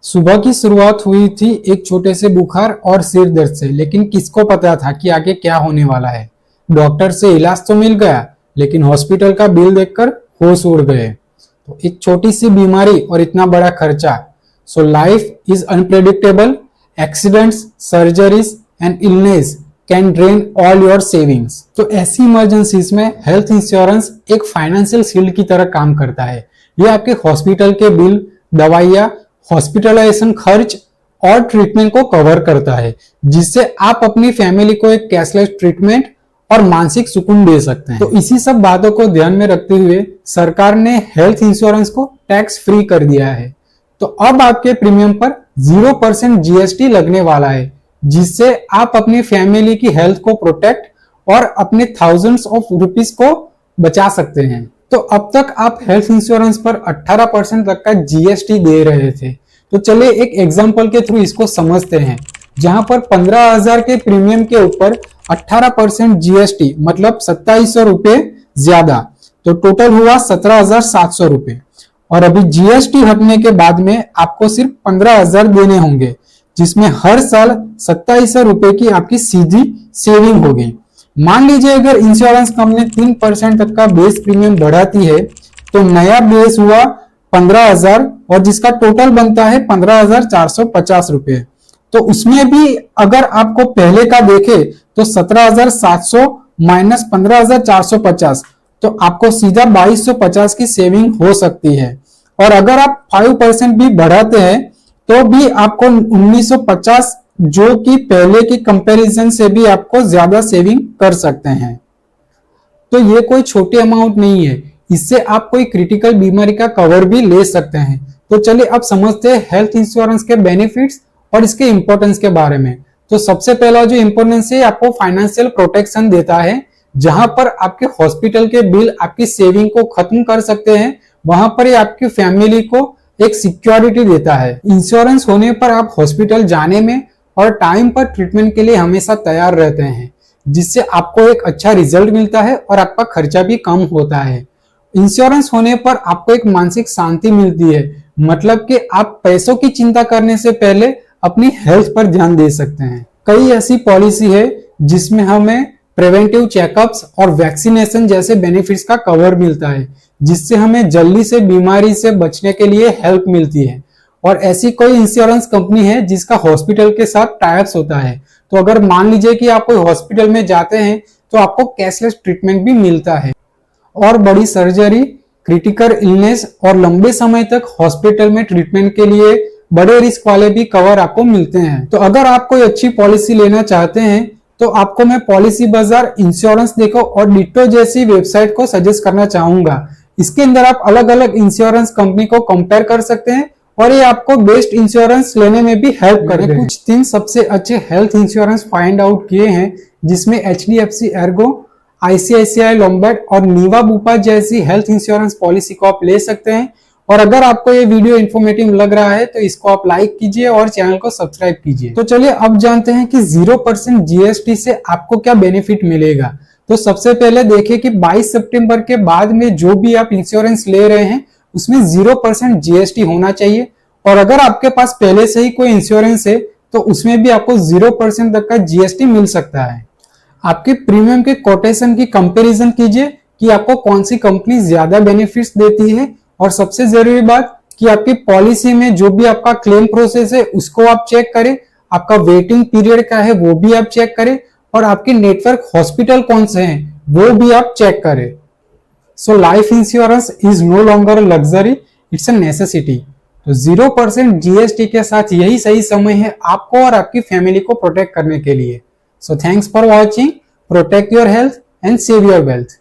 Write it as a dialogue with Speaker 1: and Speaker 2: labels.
Speaker 1: सुबह की शुरुआत हुई थी एक छोटे से बुखार और सिर दर्द से, लेकिन किसको पता था कि आगे क्या होने वाला है। डॉक्टर से इलाज तो मिल गया, लेकिन हॉस्पिटल का बिल देखकर होश उड़ गए। तो एक छोटी सी बीमारी और इतना बड़ा खर्चा। So life is unpredictable. Accidents, surgeries and illness can drain all your savings. तो ऐसी इमरजेंसीज में हेल्थ इंश्योरेंस एक फाइनेंशियल शील्ड की तरह काम करता है। ये आपके हॉस्पिटल के बिल, दवाइयाँ, हॉस्पिटलाइजेशन खर्च और ट्रीटमेंट को कवर करता है, जिससे आप अपनी फैमिली को एक कैशलेस ट्रीटमेंट और मानसिक सुकून दे सकते हैं। तो इसी सब बातों को ध्यान में रखते हुए सरकार ने हेल्थ इंश्योरेंस को टैक्स फ्री कर दिया है। तो अब आपके प्रीमियम पर 0% जीएसटी लगने वाला है, जिससे आप अपनी फैमिली की हेल्थ को प्रोटेक्ट और अपने थाउजेंड्स ऑफ रुपीस को बचा सकते हैं। तो अब तक आप हेल्थ इंश्योरेंस पर 18% तक का जीएसटी दे रहे थे। तो चलिए एक एग्जांपल के थ्रू इसको समझते हैं, जहां पर 15,000 के प्रीमियम के ऊपर 18% जीएसटी मतलब 2700 रुपए ज्यादा, तो टोटल हुआ 17,700 रुपए। और अभी जीएसटी हटने के बाद में आपको सिर्फ 15,000 देने होंगे, जिसमें हर साल 2700 रुपए की आपकी सीधी सेविंग होगी। मान लीजिए अगर इंश्योरेंस कंपनी 3% तक का बेस प्रीमियम बढ़ाती है, तो नया बेस हुआ 15,000 और जिसका टोटल बनता है 15,450 रुपए। तो उसमें भी अगर आपको पहले का देखे तो 17,700 माइनस 15,450, तो आपको सीधा 2,250 की सेविंग हो सकती है। और अगर आप 5% भी बढ़ाते हैं तो भी आपको 1,950, जो कि पहले की कंपैरिजन से भी आपको ज्यादा सेविंग कर सकते हैं। तो ये कोई छोटी अमाउंट नहीं है, इससे आप कोई क्रिटिकल बीमारी का कवर भी ले सकते हैं। तो चलिए अब समझते हैं हेल्थ इंश्योरेंस के बेनिफिट्स और इसके इंपॉर्टेंस के बारे में। तो सबसे पहला जो इंपॉर्टेंस है, आपको फाइनेंशियल प्रोटेक्शन देता है। जहां पर आपके हॉस्पिटल के बिल आपकी सेविंग को खत्म कर सकते हैं, वहां पर ये आपकी फैमिली को एक सिक्योरिटी देता है। इंश्योरेंस होने पर आप हॉस्पिटल जाने में और टाइम पर ट्रीटमेंट के लिए हमेशा तैयार रहते हैं, जिससे आपको एक अच्छा रिजल्ट मिलता है और आपका खर्चा भी कम होता है। इंश्योरेंस होने पर आपको एक मानसिक शांति मिलती है, मतलब कि आप पैसों की चिंता करने से पहले अपनी हेल्थ पर ध्यान दे सकते हैं। कई ऐसी पॉलिसी है जिसमें हमें प्रिवेंटिव चेकअप्स और वैक्सीनेशन जैसे बेनिफिट्स का कवर मिलता है, जिससे हमें जल्दी से बीमारी से बचने के लिए हेल्प मिलती है। और ऐसी कोई इंश्योरेंस कंपनी है जिसका हॉस्पिटल के साथ टाइप्स होता है। तो अगर मान लीजिए कि आप कोई हॉस्पिटल में जाते हैं तो आपको कैशलेस ट्रीटमेंट भी मिलता है। और बड़ी सर्जरी, क्रिटिकल इलनेस और लंबे समय तक हॉस्पिटल में ट्रीटमेंट के लिए बड़े रिस्क वाले भी कवर आपको मिलते हैं। तो अगर आप कोई अच्छी पॉलिसी लेना चाहते हैं तो आपको मैं पॉलिसी बाजार, इंश्योरेंस देखो और डिटो जैसी वेबसाइट को सजेस्ट करना चाहूंगा। इसके अंदर आप अलग अलग इंश्योरेंस कंपनी को कंपेयर कर सकते हैं और ये आपको बेस्ट इंश्योरेंस लेने में भी हेल्प करेंगे। कुछ 3 सबसे अच्छे हेल्थ इंश्योरेंस फाइंड आउट किए हैं, जिसमें HDFC एर्गो, ICICI लोम्बार्ड और नीवा बुपा जैसी हेल्थ इंश्योरेंस पॉलिसी को आप ले सकते हैं। और अगर आपको ये वीडियो इन्फॉर्मेटिव लग रहा है तो इसको आप लाइक कीजिए और चैनल को सब्सक्राइब कीजिए। तो चलिए अब जानते हैं कि 0% जीएसटी से आपको क्या बेनिफिट मिलेगा। तो सबसे पहले देखिए कि 22 सितंबर के बाद में जो भी आप इंश्योरेंस ले रहे हैं उसमें 0% जीएसटी होना चाहिए। और अगर आपके पास पहले से ही कोई इंश्योरेंस है तो उसमें भी आपको 0% तक का जीएसटी मिल सकता है। आपके प्रीमियम के कोटेशन की कंपैरिजन कीजिए कि आपको कौन सी कंपनी ज्यादा बेनिफिट्स देती है। और सबसे जरूरी बात कि आपकी पॉलिसी में जो भी आपका क्लेम प्रोसेस है उसको आप चेक करें, आपका वेटिंग पीरियड क्या है वो भी आप चेक करें, और आपके नेटवर्क हॉस्पिटल कौन से हैं वो भी आप चेक करें। So life insurance is no longer luxury, it's a necessity. तो 0% जीएसटी के साथ यही सही समय है आपको और आपकी फैमिली को प्रोटेक्ट करने के लिए। So thanks for watching, protect your health and save your wealth.